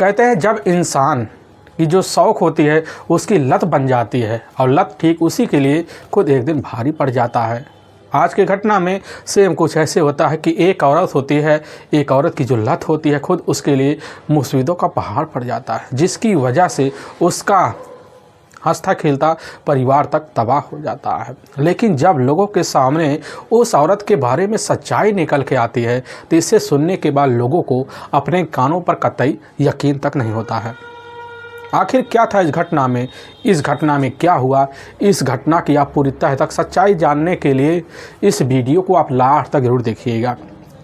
कहते हैं जब इंसान की जो शौक़ होती है उसकी लत बन जाती है और लत ठीक उसी के लिए खुद एक दिन भारी पड़ जाता है। आज की घटना में सेम कुछ ऐसे होता है कि एक औरत होती है, एक औरत की जो लत होती है खुद उसके लिए मुसीबतों का पहाड़ पड़ जाता है, जिसकी वजह से उसका हंसता खेलता परिवार तक तबाह हो जाता है। लेकिन जब लोगों के सामने उस औरत के बारे में सच्चाई निकल के आती है तो इसे सुनने के बाद लोगों को अपने कानों पर कतई यकीन तक नहीं होता है। आखिर क्या था इस घटना में क्या हुआ, इस घटना की आप पूरी तह तक सच्चाई जानने के लिए इस वीडियो को आप लास्ट तक जरूर देखिएगा।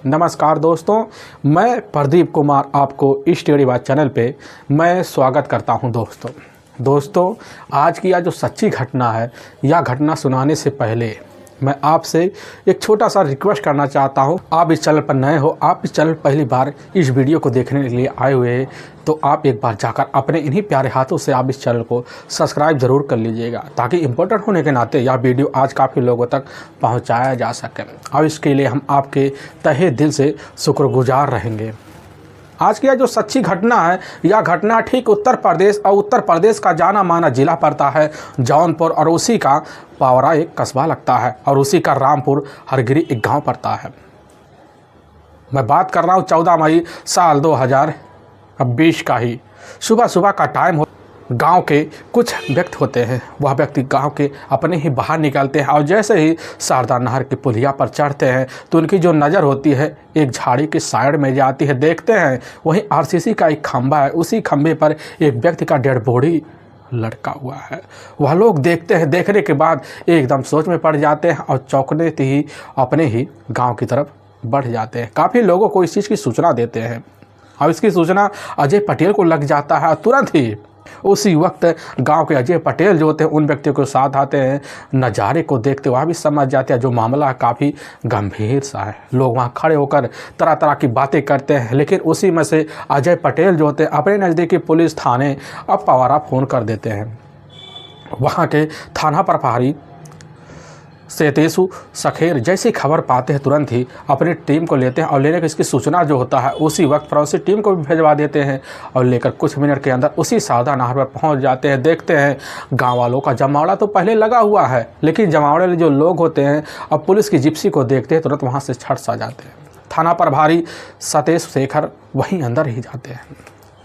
नमस्कार दोस्तों, मैं प्रदीप कुमार आपको इस स्टडी बात चैनल पे मैं स्वागत करता हूं। दोस्तों आज की यह जो सच्ची घटना है, यह घटना सुनाने से पहले मैं आपसे एक छोटा सा रिक्वेस्ट करना चाहता हूं। आप इस चैनल पर नए हो, आप इस चैनल पहली बार इस वीडियो को देखने के लिए आए हुए हैं, तो आप एक बार जाकर अपने इन्हीं प्यारे हाथों से आप इस चैनल को सब्सक्राइब ज़रूर कर लीजिएगा, ताकि इम्पोर्टेंट होने के नाते यह वीडियो आज काफ़ी लोगों तक पहुंचाया जा सके और इसके लिए हम आपके तहे दिल से शुक्रगुजार रहेंगे। आज की यह जो सच्ची घटना है, यह घटना ठीक उत्तर प्रदेश का जाना माना जिला पड़ता है जौनपुर, और उसी का पावरा एक कस्बा लगता है और उसी का रामपुर हरगिरी एक गांव पड़ता है। मैं बात कर रहा हूँ 14 मई साल 2020 का ही सुबह का टाइम हो। गांव के कुछ व्यक्ति होते हैं, वह व्यक्ति गांव के अपने ही बाहर निकलते हैं और जैसे ही शारदा नहर की पुलिया पर चढ़ते हैं तो उनकी जो नज़र होती है एक झाड़ी के साइड में जाती है। देखते हैं वहीं आरसीसी का एक खंभा है, उसी खंभे पर एक व्यक्ति का डेड बॉडी लटका हुआ है। वह लोग देखते हैं, देखने के बाद एकदम सोच में पड़ जाते हैं और चौंकने ही अपने ही गाँव की तरफ बढ़ जाते हैं। काफ़ी लोगों को इस चीज़ की सूचना देते हैं और इसकी सूचना अजय पटेल को लग जाता है और तुरंत ही उसी वक्त गांव के अजय पटेल जो होते हैं उन व्यक्तियों के साथ आते हैं। नज़ारे को देखते वहाँ भी समझ जाते हैं जो मामला काफ़ी गंभीर सा है। लोग वहाँ खड़े होकर तरह तरह की बातें करते हैं, लेकिन उसी में से अजय पटेल जो होते हैं अपने नज़दीकी पुलिस थाने अब पवारा फ़ोन कर देते हैं। वहाँ के थाना प्रभारी सेतेसु सखेर जैसी खबर पाते हैं तुरंत ही अपनी टीम को लेते हैं और लेने की इसकी सूचना जो होता है उसी वक्त फौरन टीम को भी भेजवा देते हैं और लेकर कुछ मिनट के अंदर उसी शारदा नहर पर पहुंच जाते हैं। देखते हैं गांव वालों का जमावड़ा तो पहले लगा हुआ है, लेकिन जमावड़े में जो लोग होते हैं अब पुलिस की जिप्सी को देखते हैं तुरंत वहाँ से छट सा जाते हैं। थाना प्रभारी सतेश शेखर वहीं अंदर ही जाते हैं,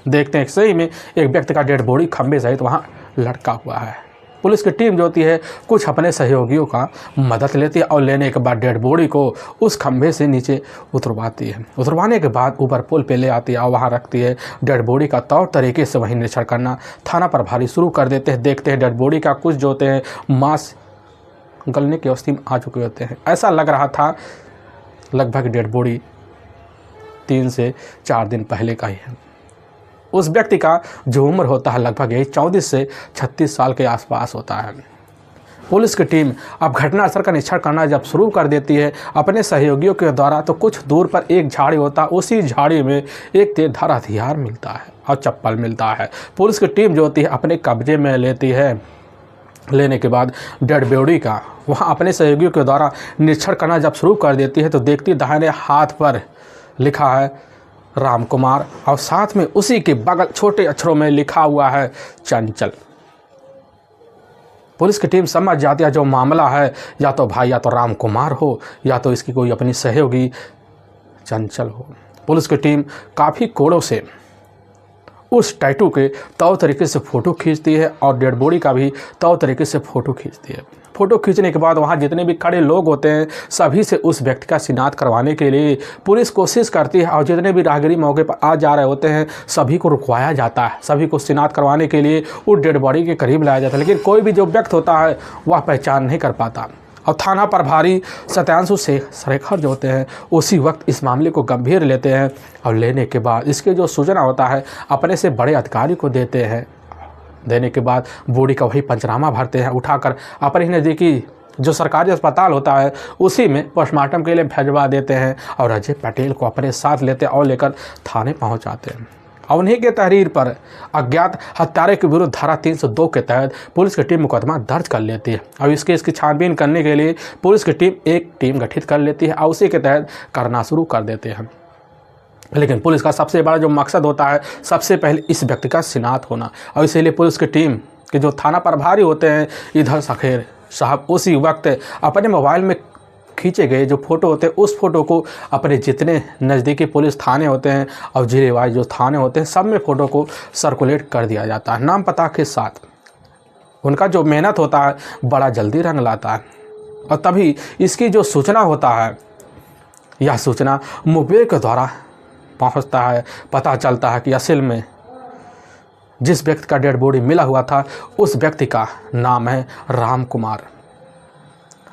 देखते हैं सही में एक व्यक्ति का डेड बॉडी खंभे सहित वहाँ लटका हुआ है। पुलिस की टीम जो होती है कुछ अपने सहयोगियों का मदद लेती है और लेने के बाद डेड बॉडी को उस खंभे से नीचे उतरवाती है। उतरवाने के बाद ऊपर पुल पे ले आती है और वहाँ रखती है। डेड बॉडी का तौर तरीके से वहीं निरीक्षण करना थाना प्रभारी शुरू कर देते हैं। देखते हैं डेड बॉडी का कुछ जो होते हैं मांस गलने की अवस्था में आ चुके होते हैं। ऐसा लग रहा था लगभग डेड बॉडी 3 से 4 दिन पहले का ही है। उस व्यक्ति का जो उम्र होता है लगभग यही 34 से 36 साल के आसपास होता है। पुलिस की टीम अब घटनास्थल का निरीक्षण करना जब शुरू कर देती है अपने सहयोगियों के द्वारा, तो कुछ दूर पर एक झाड़ी होता है, उसी झाड़ी में एक तेजधार हथियार मिलता है और चप्पल मिलता है। पुलिस की टीम जो होती है अपने कब्जे में लेती है। लेने के बाद डेड बॉडी का वहाँ अपने सहयोगियों के द्वारा निरीक्षण करना जब शुरू कर देती है तो देखती दाहिने हाथ पर लिखा है राम कुमार और साथ में उसी के बगल छोटे अक्षरों में लिखा हुआ है चंचल। पुलिस की टीम समझ जाती है जो मामला है या तो भाई या तो राम कुमार हो या तो इसकी कोई अपनी सहयोगी चंचल हो। पुलिस की टीम काफ़ी कोड़ों से उस टैटू के तौर तरीके से फ़ोटो खींचती है और डेड बॉडी का भी तौर तरीके से फ़ोटो खींचती है। फ़ोटो खींचने के बाद वहाँ जितने भी खड़े लोग होते हैं सभी से उस व्यक्ति का शिनाख्त करवाने के लिए पुलिस कोशिश करती है और जितने भी राहगीरी मौके पर आ जा रहे होते हैं सभी को रुकवाया जाता है। सभी को शिनाख्त करवाने के लिए उस डेड बॉडी के करीब लाया जाता है, लेकिन कोई भी जो व्यक्ति होता है वह पहचान नहीं कर पाता। और थाना प्रभारी सत्यांशु शेखर जो होते हैं उसी वक्त इस मामले को गंभीर लेते हैं और लेने के बाद इसके जो सूचना होता है अपने से बड़े अधिकारी को देते हैं। देने के बाद बॉडी का वही पंचनामा भरते हैं, उठाकर अपने नज़दीकी जो सरकारी अस्पताल होता है उसी में पोस्टमार्टम के लिए भिजवा देते हैं और अजय पटेल को अपने साथ लेते और लेकर थाने पहुंचाते हैं। और उन्हीं के तहरीर पर अज्ञात हत्यारे के विरुद्ध धारा 302 के तहत पुलिस की टीम मुकदमा दर्ज कर लेती है और इस केस की छानबीन करने के लिए पुलिस की टीम एक टीम गठित कर लेती है और उसी के तहत करना शुरू कर देते हैं। लेकिन पुलिस का सबसे बड़ा जो मकसद होता है, सबसे पहले इस व्यक्ति का शिनाख्त होना। और इसीलिए पुलिस की टीम के जो थाना प्रभारी होते हैं इधर सखेर साहब उसी वक्त अपने मोबाइल में खींचे गए जो फ़ोटो होते हैं उस फ़ोटो को अपने जितने नज़दीकी पुलिस थाने होते हैं और जिले वाइज जो थाने होते हैं सब में फ़ोटो को सर्कुलेट कर दिया जाता है नाम पता के साथ। उनका जो मेहनत होता है बड़ा जल्दी रंग लाता है। और तभी इसकी जो सूचना होता है, यह सूचना मुखबिर के द्वारा पहुंचता है। पता चलता है कि असल में जिस व्यक्ति का डेड बॉडी मिला हुआ था उस व्यक्ति का नाम है राम कुमार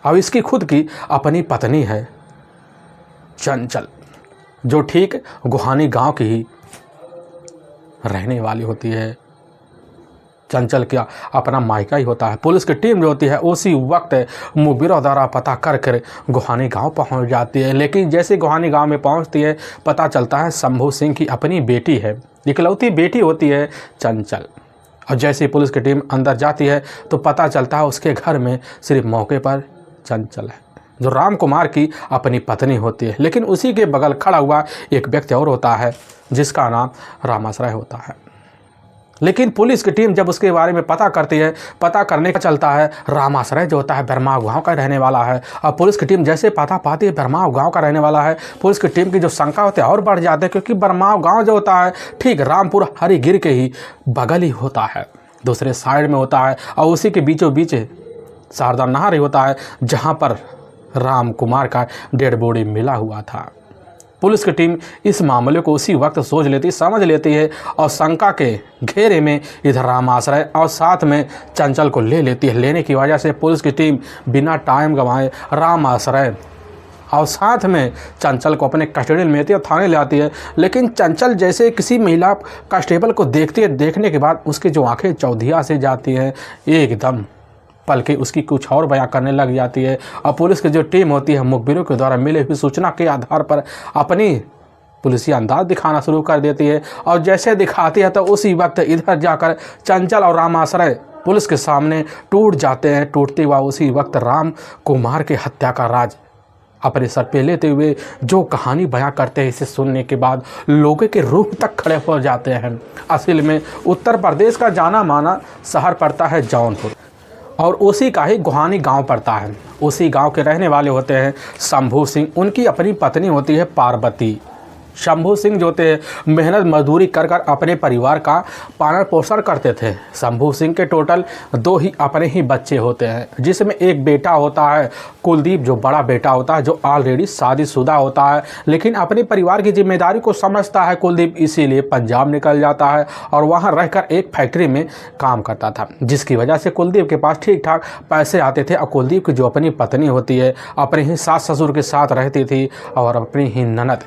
और इसकी खुद की अपनी पत्नी है चंचल, जो ठीक गुहानी गांव की ही रहने वाली होती है। चंचल का अपना मायका ही होता है। पुलिस की टीम जो होती है उसी वक्त मुखबिरों द्वारा पता कर गुहानी गांव पहुंच जाती है। लेकिन जैसे गुहानी गांव में पहुंचती है पता चलता है शंभू सिंह की अपनी बेटी है, इकलौती बेटी होती है चंचल। और जैसे ही पुलिस की टीम अंदर जाती है तो पता चलता है उसके घर में सिर्फ मौके पर चंचल है, जो राम कुमार की अपनी पत्नी होती है। लेकिन उसी के बगल खड़ा हुआ एक व्यक्ति और होता है जिसका नाम रामाश्रय होता है। लेकिन पुलिस की टीम जब उसके बारे में पता करती है, पता करने का चलता है रामाश्रय जो होता है बरमाव गांव का रहने वाला है। और पुलिस की टीम जैसे पता पाती है बरमाव गांव का रहने वाला है, पुलिस की टीम की जो शंका होती है और बढ़ जाते हैं, क्योंकि बरमाव गांव जो होता है ठीक रामपुर हरिगिर के ही बगल ही होता है, दूसरे साइड में होता है। और उसी के बीचों बीच शारदा नहर ही होता है जहाँ पर राम कुमार का डेड बॉडी मिला हुआ था। पुलिस की टीम इस मामले को उसी वक्त सोच लेती, समझ लेती है और शंका के घेरे में इधर रामाश्रय और साथ में चंचल को ले लेती है। लेने की वजह से पुलिस की टीम बिना टाइम गंवाए रामाश्रय और साथ में चंचल को अपने कस्टडी में लेती है और थाने ले आती है। लेकिन चंचल जैसे किसी महिला कांस्टेबल को देखती है, देखने के बाद उसकी जो आंखें चौधिया से जाती हैं, एकदम बल्कि उसकी कुछ और बयां करने लग जाती है। और पुलिस की जो टीम होती है मुखबिरों के द्वारा मिले हुई सूचना के आधार पर अपनी पुलिसी अंदाज दिखाना शुरू कर देती है। और जैसे दिखाती है तो उसी वक्त इधर जाकर चंचल और रामाश्रय पुलिस के सामने टूट जाते हैं। टूटते हुआ उसी वक्त राम कुमार के हत्या का राज अपने सर पे लेते हुए जो कहानी बयां करते हैं, इसे सुनने के बाद लोगों के रूह तक खड़े हो जाते हैं। असल में उत्तर प्रदेश का जाना माना शहर पड़ता है जौनपुर और उसी का ही गुहानी गांव पड़ता है। उसी गांव के रहने वाले होते हैं शंभू सिंह, उनकी अपनी पत्नी होती है पार्वती। शंभू सिंह जो थे मेहनत मजदूरी कर अपने परिवार का पालन पोषण करते थे। शंभू सिंह के टोटल 2 ही अपने ही बच्चे होते हैं, जिसमें एक बेटा होता है कुलदीप, जो बड़ा बेटा होता है जो ऑलरेडी शादीशुदा होता है, लेकिन अपने परिवार की जिम्मेदारी को समझता है कुलदीप, इसीलिए पंजाब निकल जाता है और वहाँ रहकर एक फैक्ट्री में काम करता था, जिसकी वजह से कुलदीप के पास ठीक ठाक पैसे आते थे। और कुलदीप की जो अपनी पत्नी होती है अपने ही सास ससुर के साथ रहती थी और अपनी ही ननद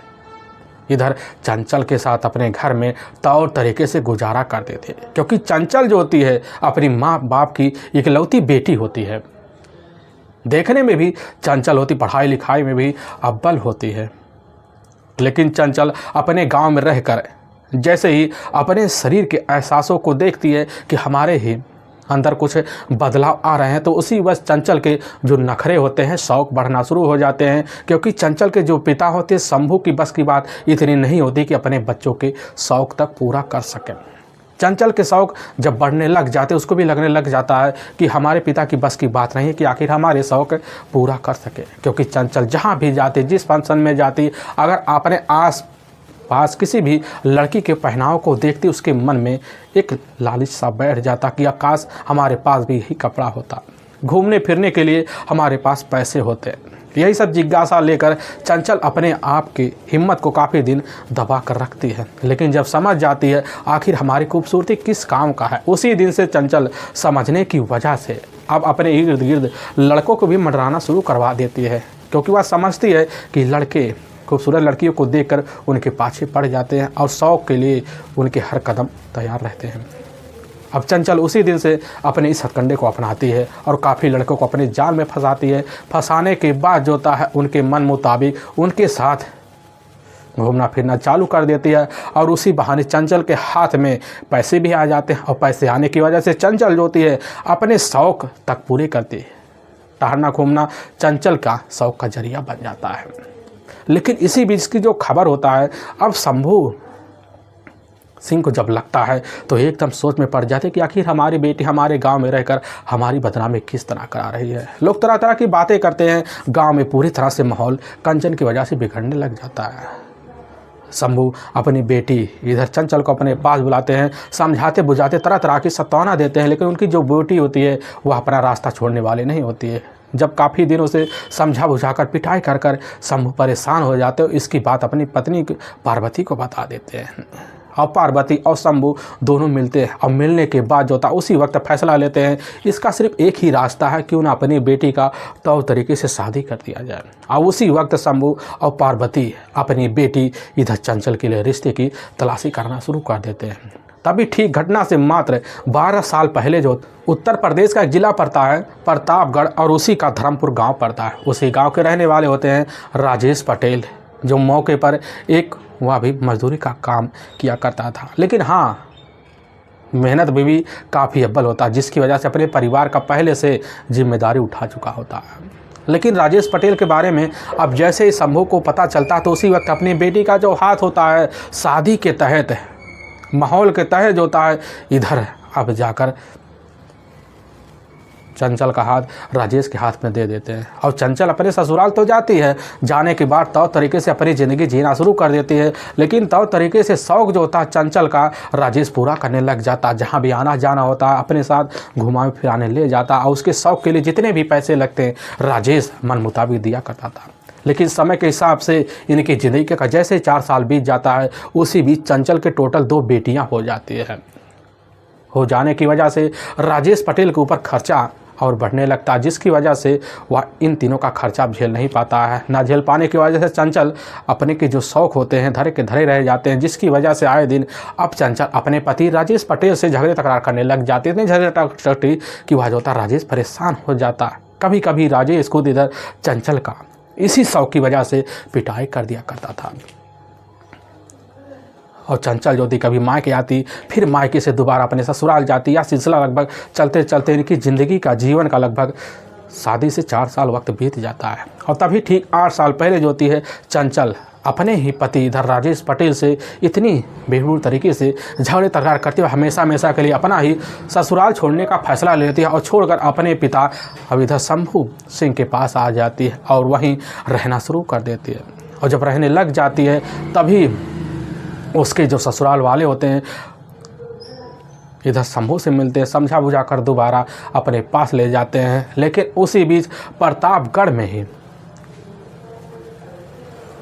इधर चंचल के साथ अपने घर में तौर तरीके से गुजारा करते थे, क्योंकि चंचल जो होती है अपनी माँ बाप की इकलौती बेटी होती है। देखने में भी चंचल होती, पढ़ाई लिखाई में भी अव्वल होती है। लेकिन चंचल अपने गांव में रहकर जैसे ही अपने शरीर के एहसासों को देखती है कि हमारे ही अंदर कुछ बदलाव आ रहे हैं, तो उसी वक्त चंचल के जो नखरे होते हैं शौक बढ़ना शुरू हो जाते हैं। क्योंकि चंचल के जो पिता होते हैं शंभू की बस की बात इतनी नहीं होती कि अपने बच्चों के शौक तक पूरा कर सकें। चंचल के शौक जब बढ़ने लग जाते, उसको भी लगने लग जाता है कि हमारे पिता की बस की बात नहीं है कि आखिर हमारे शौक पूरा कर सके। क्योंकि चंचल जहाँ भी जाती, जिस फंक्शन में जाती, अगर अपने आस पास किसी भी लड़की के पहनाव को देखती, उसके मन में एक लालच सा बैठ जाता कि आकाश हमारे पास भी यही कपड़ा होता, घूमने फिरने के लिए हमारे पास पैसे होते। यही सब जिज्ञासा लेकर चंचल अपने आप की हिम्मत को काफ़ी दिन दबा कर रखती है। लेकिन जब समझ जाती है आखिर हमारी खूबसूरती किस काम का है, उसी दिन से चंचल समझने की वजह से अब अपने इर्द गिर्द लड़कों को भी मंडराना शुरू करवा देती है। क्योंकि वह समझती है कि लड़के खूबसूरत लड़कियों को देखकर उनके पाछे पड़ जाते हैं और शौक के लिए उनके हर कदम तैयार रहते हैं। अब चंचल उसी दिन से अपने इस हथकंडे को अपनाती है और काफ़ी लड़कों को अपने जाल में फंसाती है। फंसाने के बाद जो होता है उनके मन मुताबिक उनके साथ घूमना फिरना चालू कर देती है और उसी बहाने चंचल के हाथ में पैसे भी आ जाते हैं और पैसे आने की वजह से चंचल जो होती है अपने शौक तक पूरे करती है। टहलना घूमना चंचल का शौक का जरिया बन जाता है। लेकिन इसी बीच की जो खबर होता है, अब शंभू सिंह को जब लगता है तो एकदम सोच में पड़ जाते कि आखिर हमारी बेटी हमारे गांव में रहकर हमारी बदनामी किस तरह करा रही है। लोग तरह तरह की बातें करते हैं। गांव में पूरी तरह से माहौल कंचन की वजह से बिगड़ने लग जाता है। शंभू अपनी बेटी इधर चंचल को अपने पास बुलाते हैं, समझाते बुझाते तरह तरह की सतावना देते हैं, लेकिन उनकी जो बेटी होती है वह अपना रास्ता छोड़ने वाली नहीं होती है। जब काफ़ी दिनों से समझा बुझाकर पिटाई कर कर शंभू परेशान हो जाते हो, इसकी बात अपनी पत्नी पार्वती को बता देते हैं और पार्वती और शंभू दोनों मिलते हैं और मिलने के बाद जो था उसी वक्त फैसला लेते हैं इसका सिर्फ एक ही रास्ता है, क्यों ना अपनी बेटी का तौर तरीके से शादी कर दिया जाए। और उसी वक्त शंभू और पार्वती अपनी बेटी इधर चंचल के लिए रिश्ते की तलाशी करना शुरू कर देते हैं। तभी ठीक घटना से मात्र 12 साल पहले जो उत्तर प्रदेश का एक जिला पड़ता है प्रतापगढ़ और उसी का धर्मपुर गाँव पड़ता है। उसी गाँव के रहने वाले होते हैं राजेश पटेल, जो मौके पर एक वह भी मजदूरी का काम किया करता था, लेकिन हाँ मेहनत में भी काफ़ी अव्वल होता है, जिसकी वजह से अपने परिवार का पहले से जिम्मेदारी उठा चुका होता है। लेकिन राजेश पटेल के बारे में अब जैसे ही शंभू को पता चलता तो उसी वक्त अपनी बेटी का जो हाथ होता है शादी के तहत माहौल के तहत जो होता है इधर अब जाकर चंचल का हाथ राजेश के हाथ में दे देते हैं और चंचल अपने ससुराल तो जाती है। जाने के बाद तौर तरीके से अपनी ज़िंदगी जीना शुरू कर देती है, लेकिन तौर तरीके से शौक़ जो होता है चंचल का राजेश पूरा करने लग जाता। जहाँ भी आना जाना होता है अपने साथ घुमाने फिराने ले जाता और उसके शौक़ के लिए जितने भी पैसे लगते हैं राजेश मन मुताबिक दिया करता था। लेकिन समय के हिसाब से इनकी ज़िंदगी का जैसे 4 साल बीत जाता है उसी बीच चंचल के टोटल 2 बेटियाँ हो जाती है। हो जाने की वजह से राजेश पटेल के ऊपर खर्चा और बढ़ने लगता है, जिसकी वजह से वह इन तीनों का खर्चा झेल नहीं पाता है। ना झेल पाने की वजह से चंचल अपने के जो शौक़ होते हैं धरे के धरे रह जाते हैं, जिसकी वजह से आए दिन अब चंचल अपने पति राजेश पटेल से झगड़े तकरार करने लग जाते हैं। झगड़े टकरार की वजह होता राजेश परेशान हो जाता है। कभी कभी राजेश खुद इधर चंचल का इसी शौक़ की वजह से पिटाई कर दिया करता था और चंचल जो थी कभी मायके आती फिर मायके से दोबारा अपने ससुराल जाती। यह सिलसिला लगभग चलते चलते इनकी ज़िंदगी का जीवन का लगभग शादी से 4 साल वक्त बीत जाता है। और तभी ठीक 8 साल पहले जो होती है चंचल अपने ही पति इधर राजेश पटेल से इतनी बेहूर तरीके से झगड़े तकरार करते हुए हमेशा के लिए अपना ही ससुराल छोड़ने का फैसला ले लेती है और छोड़कर अपने पिता अब इधर शंभू सिंह के पास आ जाती है और वहीं रहना शुरू कर देती है। और जब रहने लग जाती है तभी उसके जो ससुराल वाले होते हैं इधर शंभू से मिलते हैं, समझा बुझा कर दोबारा अपने पास ले जाते हैं। लेकिन उसी बीच प्रतापगढ़ में ही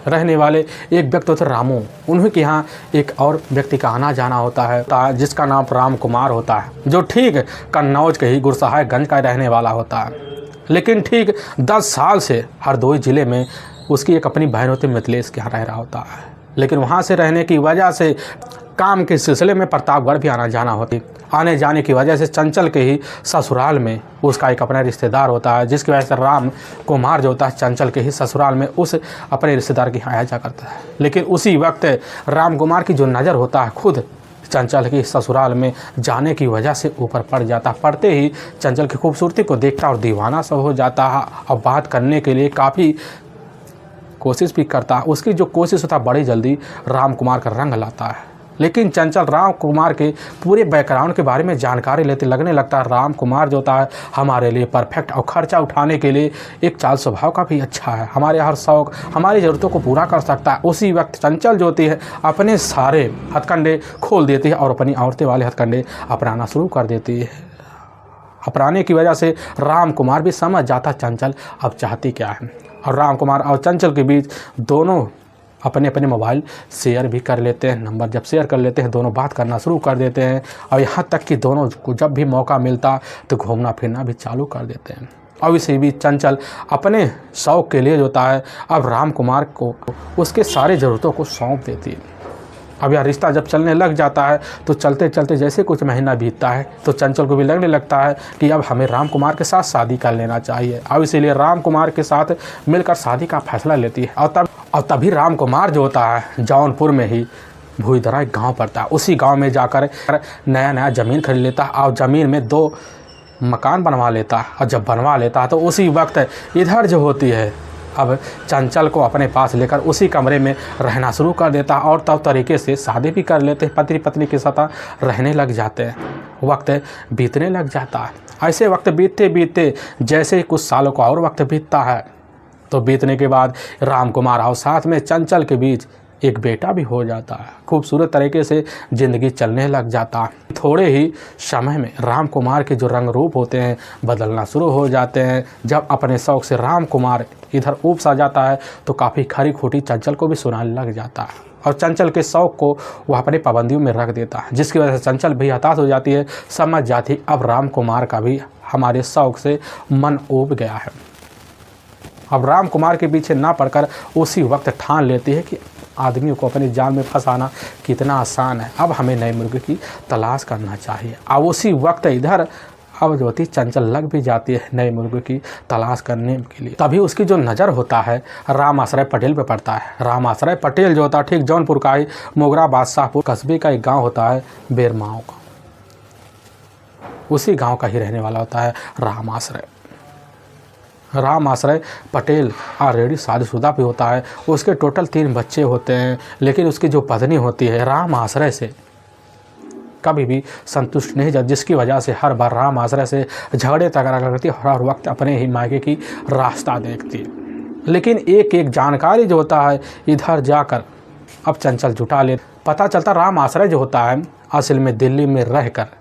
रहने वाले एक व्यक्ति होते रामू, उन्हीं के यहाँ एक और व्यक्ति का आना जाना होता है जिसका नाम राम कुमार होता है, जो ठीक कन्नौज के ही गुरसहायगंज का रहने वाला होता है। लेकिन ठीक 10 साल से हरदोई ज़िले में उसकी एक अपनी बहन होती मिथिलेश के यहाँ रह रहा होता है। लेकिन वहाँ से रहने की वजह से काम के सिलसिले में प्रतापगढ़ भी आना जाना होती। आने जाने की वजह से चंचल के ही ससुराल में उसका एक अपना रिश्तेदार होता है, जिसकी वजह से राम कुमार जो होता है चंचल के ही ससुराल में उस अपने रिश्तेदार के यहाँ आया जा करता है। लेकिन उसी वक्त राम कुमार की जो नज़र होता है खुद चंचल के ससुराल में जाने की वजह से ऊपर पड़ जाता। पड़ते ही चंचल की खूबसूरती को देखता और दीवाना सा हो जाता है और बात करने के लिए काफ़ी कोशिश भी करता। उसकी जो कोशिश होता बड़ी जल्दी राम कुमार का रंग लाता है। लेकिन चंचल राम कुमार के पूरे बैकग्राउंड के बारे में जानकारी लेते लगने लगता है राम कुमार जो होता है हमारे लिए परफेक्ट और खर्चा उठाने के लिए एक चाल स्वभाव का भी अच्छा है, हमारे हर शौक़ हमारी ज़रूरतों को पूरा कर सकता है। उसी वक्त चंचल जो होती है अपने सारे हथकंडे खोल देती है और अपनी औरतें वाले हथकंडे अपनाना शुरू कर देती है। अपनाने की वजह से राम कुमार भी समझ जाता चंचल अब चाहती क्या है, और राम कुमार और चंचल के बीच दोनों अपने अपने मोबाइल शेयर भी कर लेते हैं। नंबर जब शेयर कर लेते हैं दोनों बात करना शुरू कर देते हैं और यहाँ तक कि दोनों को जब भी मौका मिलता तो घूमना फिरना भी चालू कर देते हैं। और इसी बीच चंचल अपने शौक़ के लिए जो होता है अब राम कुमार को उसके सारे ज़रूरतों को सौंप देती है। अब यह रिश्ता जब चलने लग जाता है तो चलते चलते जैसे कुछ महीना बीतता है तो चंचल को भी लगने लगता है कि अब हमें राम कुमार के साथ शादी कर लेना चाहिए। अब इसीलिए राम कुमार के साथ मिलकर शादी का फैसला लेती है। और तभी राम कुमार जो होता है जौनपुर में ही भूईदरा एक गाँव पड़ता है, उसी गाँव में जाकर नया ज़मीन खरीद लेता है और ज़मीन में 2 मकान बनवा लेता है। और जब बनवा लेता है तो उसी वक्त इधर जो होती है अब चंचल को अपने पास लेकर उसी कमरे में रहना शुरू कर देता है और तब तरीके से शादी भी कर लेते हैं, पति पत्नी के साथ रहने लग जाते हैं। वक्त बीतने लग जाता है। ऐसे वक्त बीतते बीतते जैसे ही कुछ सालों का और वक्त बीतता है तो बीतने के बाद राम कुमार और साथ में चंचल के बीच एक बेटा भी हो जाता है। खूबसूरत तरीके से ज़िंदगी चलने लग जाता है। थोड़े ही समय में राम कुमार के जो रंग रूप होते हैं बदलना शुरू हो जाते हैं। जब अपने शौक़ से राम कुमार इधर ऊब सा जाता है तो काफ़ी खरी खोटी चंचल को भी सुनाने लग जाता है और चंचल के शौक़ को वह अपने पाबंदियों में रख देता है, जिसकी वजह से चंचल भी हताश हो जाती है। समझ जाती अब राम कुमार का भी हमारे शौक़ से मन ऊब गया है। अब राम कुमार के पीछे ना पड़कर उसी वक्त ठान लेती है कि आदमियों को अपने जाल में फंसाना कितना आसान है, अब हमें नए मुर्गे की तलाश करना चाहिए। अब उसी वक्त इधर अब जो होती चंचल लग भी जाती है नए मुर्गे की तलाश करने के लिए। तभी उसकी जो नज़र होता है राम आश्रय पटेल पे पड़ता है। राम आश्रय पटेल जो होता है ठीक जौनपुर का ही मोगरा बादशाहपुर कस्बे का एक गाँव होता है बेरमाओं का, उसी गाँव का ही रहने वाला होता है राम आश्रय। राम आश्रय पटेल ऑलरेडी शादीशुदा भी होता है। उसके टोटल 3 बच्चे होते हैं, लेकिन उसकी जो पत्नी होती है राम आश्रय से कभी भी संतुष्ट नहीं जाती, जिसकी वजह से हर बार राम आश्रय से झगड़े तगड़ा करती है, हर वक्त अपने ही मायके की रास्ता देखती है। लेकिन एक एक जानकारी जो होता है इधर जाकर अब चंचल जुटा ले। पता चलता राम आश्रय जो होता है असल में दिल्ली में रहकर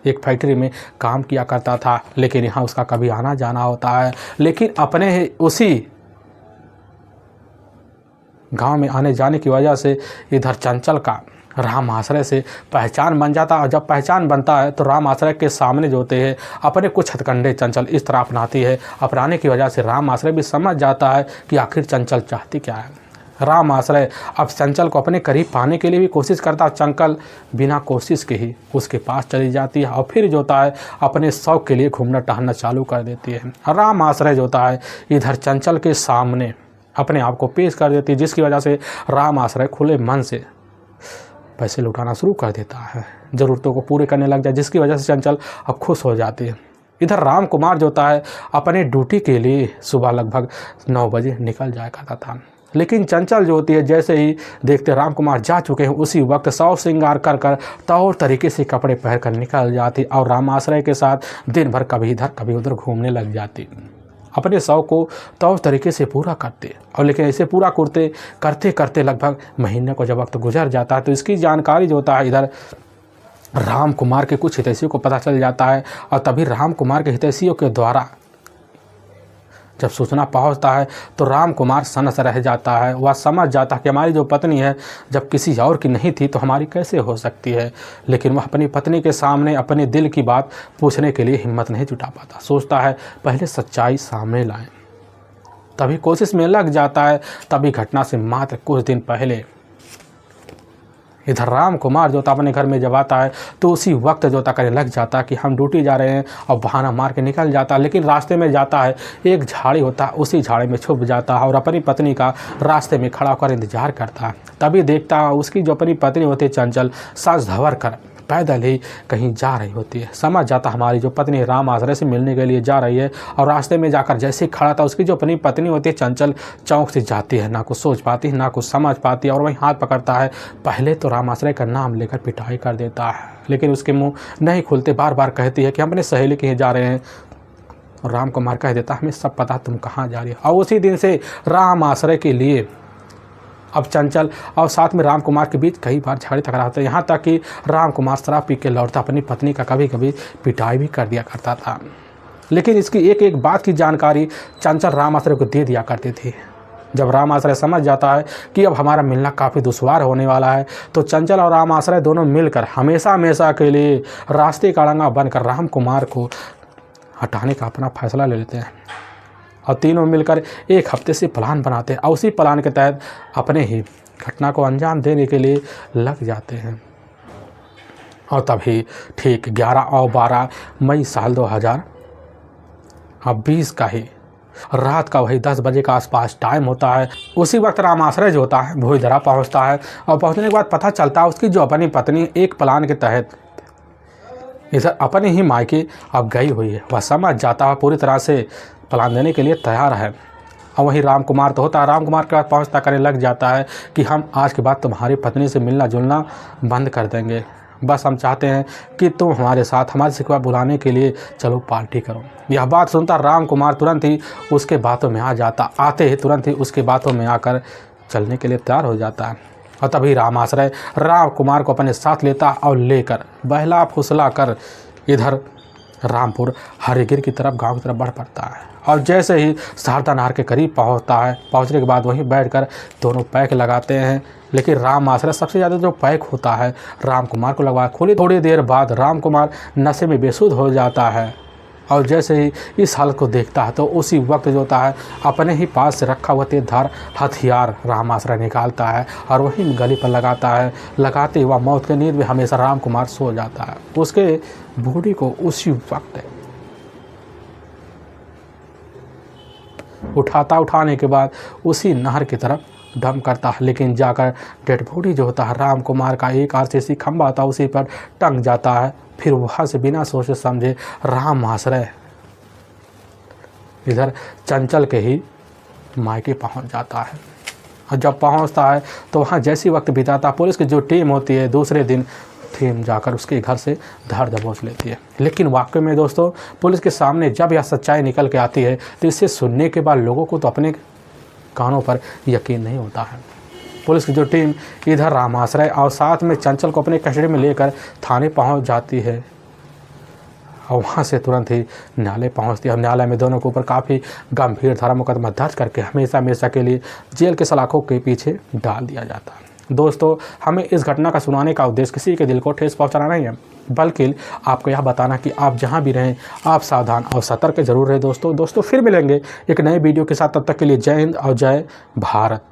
एक फैक्ट्री में काम किया करता था, लेकिन यहाँ उसका कभी आना जाना होता है। लेकिन अपने उसी गांव में आने जाने की वजह से इधर चंचल का राम आश्रय से पहचान बन जाता है। और जब पहचान बनता है तो राम आश्रय के सामने जो होते हैं अपने कुछ हथकंडे चंचल इस तरह अपनाती है। अपनाने की वजह से राम आश्रय भी समझ जाता है कि आखिर चंचल चाहती क्या है। राम आश्रय अब चंचल को अपने करीब पाने के लिए भी कोशिश करता है। चंचल बिना कोशिश के ही उसके पास चली जाती है और फिर जो होता है अपने शौक़ के लिए घूमना टहलना चालू कर देती है। राम आश्रय जो होता है इधर चंचल के सामने अपने आप को पेश कर देती है, जिसकी वजह से राम आश्रय खुले मन से पैसे लुटाना शुरू कर देता है, ज़रूरतों को पूरे करने लग जाए, जिसकी वजह से चंचल अब खुश हो जाती है। इधर राम कुमार जो होता है अपने ड्यूटी के लिए सुबह लगभग 9 बजे निकल जाया करता था, लेकिन चंचल जो होती है जैसे ही देखते राम कुमार जा चुके हैं उसी वक्त सौ श्रृंगार कर कर तौर तरीके से कपड़े पहन कर निकल जाती और राम आश्रय के साथ दिन भर कभी इधर कभी उधर घूमने लग जाती, अपने शौक़ को तौर तरीके से पूरा करते। और लेकिन ऐसे पूरा करते करते लगभग महीने को जब वक्त गुजर जाता है तो इसकी जानकारी जो होता है इधर राम कुमार के कुछ हितैषियों को पता चल जाता है। और तभी राम कुमार के हितैषियों के द्वारा जब सूचना पहुंचता है तो राम कुमार सनस रह जाता है। वह समझ जाता है कि हमारी जो पत्नी है जब किसी और की नहीं थी तो हमारी कैसे हो सकती है, लेकिन वह अपनी पत्नी के सामने अपने दिल की बात पूछने के लिए हिम्मत नहीं जुटा पाता। सोचता है पहले सच्चाई सामने लाएं, तभी कोशिश में लग जाता है। तभी घटना से मात्र कुछ दिन पहले इधर राम कुमार जो था अपने घर में जब आता है तो उसी वक्त जो था करने लग जाता कि हम ड्यूटी जा रहे हैं और बहाना मार के निकल जाता। लेकिन रास्ते में जाता है एक झाड़ी होता है, उसी झाड़ी में छुप जाता है और अपनी पत्नी का रास्ते में खड़ा होकर इंतजार करता है। तभी देखता है उसकी जो अपनी पत्नी होती है चंचल साज धवर कर पैदल ही कहीं जा रही होती है। समझ जाता हमारी जो पत्नी राम आश्रय से मिलने के लिए जा रही है। और रास्ते में जाकर जैसे ही खड़ा था उसकी जो अपनी पत्नी होती है चंचल चौंक से जाती है, ना कुछ सोच पाती है ना कुछ समझ पाती है और वहीं हाथ पकड़ता है। पहले तो राम आश्रय का नाम लेकर पिटाई कर देता है, लेकिन उसके मुंह नहीं खुलते, बार बार कहती है कि हम अपने सहेली के यहाँ जा रहे हैं। और राम कुमार कह देता हमें सब पता तुम कहाँ जा रही हो। और उसी दिन से राम आश्रय के लिए अब चंचल और साथ में राम कुमार के बीच कई बार झगड़े तकरार होते हैं, यहाँ तक कि राम कुमार शराब पी के लौटता अपनी पत्नी का कभी कभी पिटाई भी कर दिया करता था। लेकिन इसकी एक एक बात की जानकारी चंचल राम आश्रय को दे दिया करती थी। जब राम आश्रय समझ जाता है कि अब हमारा मिलना काफ़ी दुश्वार होने वाला है तो चंचल और राम आश्रय दोनों मिलकर हमेशा हमेशा के लिए रास्ते का अड़ंगा बनकर राम कुमार को हटाने का अपना फैसला ले लेते हैं। और तीनों मिलकर एक हफ्ते से प्लान बनाते हैं और उसी प्लान के तहत अपने ही घटना को अंजाम देने के लिए लग जाते हैं। और तभी ठीक 11 और 12 मई साल 2020 का ही रात का वही 10 बजे का आसपास टाइम होता है। उसी वक्त राम आश्रय जो होता है भोईधरा पहुंचता है और पहुंचने के बाद पता चलता है उसकी जो अपनी पत्नी एक प्लान के तहत इधर अपने ही मायके अब गई हुई है। वह समझ जाता है पूरी तरह से प्लान देने के लिए तैयार है। और वहीं राम कुमार तो होता है, राम कुमार के पास पहुँचता करने लग जाता है कि हम आज के बाद तुम्हारी पत्नी से मिलना जुलना बंद कर देंगे, बस हम चाहते हैं कि तुम हमारे साथ हमारी शिकवा बुलाने के लिए चलो पार्टी करो। यह बात सुनता राम कुमार तुरंत ही उसके बातों में आ जाता, आते ही तुरंत ही उसके बातों में आकर चलने के लिए तैयार हो जाता है। और तभी रामाश्रय राम कुमार को अपने साथ लेता और लेकर बहला फुसला कर इधर रामपुर हरिगिर की तरफ गांव की तरफ बढ़ पड़ता है। और जैसे ही शारदा नहर के करीब पहुंचता है, पहुंचने के बाद वहीं बैठकर दोनों पैक लगाते हैं। लेकिन रामाश्रय सबसे ज़्यादा जो पैक होता है राम कुमार को लगवा खोली। थोड़ी देर बाद राम कुमार नशे में बेसुध हो जाता है और जैसे ही इस हालत को देखता है तो उसी वक्त जो होता है अपने ही पास से रखा हुआ तेजधार हथियार रामाश्रय निकालता है और वहीं गले पर लगाता है। लगाते हुआ मौत के नींद में हमेशा राम कुमार सो जाता है। उसके बॉडी को उसी वक्त उठाने के बाद उसी नहर की तरफ दम करता है, लेकिन जाकर डेड बॉडी जो होता है राम कुमार का एक आरसीसी खंभा होता है उसी पर टंग जाता है। फिर वहाँ से बिना सोचे समझे रामाश्रय इधर चंचल के ही मायके पहुँच जाता है। और जब पहुँचता है तो वहाँ जैसी वक्त बिताता, पुलिस की जो टीम होती है दूसरे दिन टीम जाकर उसके घर से धर दबोच लेती है। लेकिन वाकई में दोस्तों पुलिस के सामने जब यह सच्चाई निकल के आती है तो इसे सुनने के बाद लोगों को तो अपने कानों पर यकीन नहीं होता है। पुलिस की जो टीम इधर रामाश्रय और साथ में चंचल को अपने कस्टडी में लेकर थाने पहुंच जाती है और वहां से तुरंत ही न्यायालय पहुंचती है। और न्यायालय में दोनों के ऊपर काफ़ी गंभीर धारा मुकदमा दर्ज करके हमेशा के लिए जेल के सलाखों के पीछे डाल दिया जाता है। दोस्तों हमें इस घटना का सुनाने का उद्देश्य किसी के दिल को ठेस पहुंचाना नहीं है, बल्कि आपको यह बताना कि आप जहां भी रहें आप सावधान और सतर्क जरूर रहें। दोस्तों फिर मिलेंगे एक नए वीडियो के साथ, तब तक के लिए जय हिंद और जय भारत।